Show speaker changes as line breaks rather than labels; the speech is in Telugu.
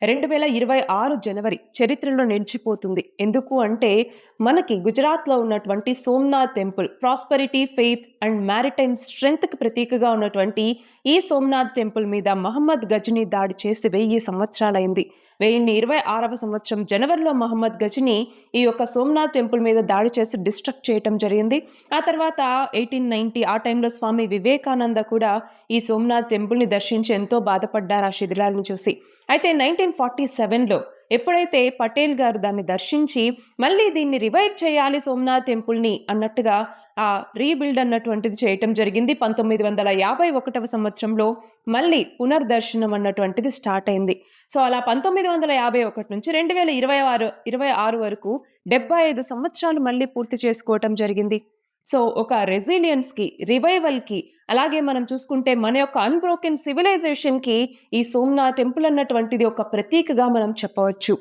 2026 జనవరి చరిత్రలో నిలిచిపోతుంది. ఎందుకు అంటే, మనకి గుజరాత్‌లో ఉన్నటువంటి Somnath temple prosperity, faith and maritime స్ట్రెంగ్త్‌కి ప్రతీకగా ఉన్నటువంటి ఈ సోమనాథ్ టెంపుల్ మీద మహమ్మద్ గజనీ దాడి చేసి 1000 సంవత్సరాలైంది. 1026వ సంవత్సరం జనవరిలో మహమ్మద్ గజనీ ఈ యొక్క సోమనాథ్ టెంపుల్ మీద దాడి చేసి డిస్ట్రక్ట్ చేయటం జరిగింది. ఆ తర్వాత 1890 ఆ టైంలో స్వామి వివేకానంద కూడా ఈ సోమనాథ్ టెంపుల్‌ని దర్శించి ఎంతో బాధపడ్డారు ఆ శిథిలాలను చూసి. అయితే 1947లో ఎప్పుడైతే పటేల్ గారు దాన్ని దర్శించి, మళ్ళీ దీన్ని రివైవ్ చేయాలి సోమనాథ్ టెంపుల్‌ని అన్నట్టుగా రీబిల్డ్ అన్నటువంటిది చేయటం జరిగింది. 1951వ సంవత్సరంలో మళ్ళీ పునర్దర్శనం అన్నటువంటిది స్టార్ట్ అయింది. సో, అలా 1951 నుంచి 2026 వరకు 75 సంవత్సరాలు మళ్ళీ పూర్తి చేసుకోవటం జరిగింది. సో, ఒక రెసిలియన్స్‌కి, రివైవల్‌కి అలాగే మనం చూసుకుంటే మన యొక్క అన్‌బ్రోకెన్ సివిలైజేషన్‌కి ఈ సోమనాథ్ టెంపుల్ అన్నటువంటిది ఒక ప్రతీకగా మనం చెప్పవచ్చు.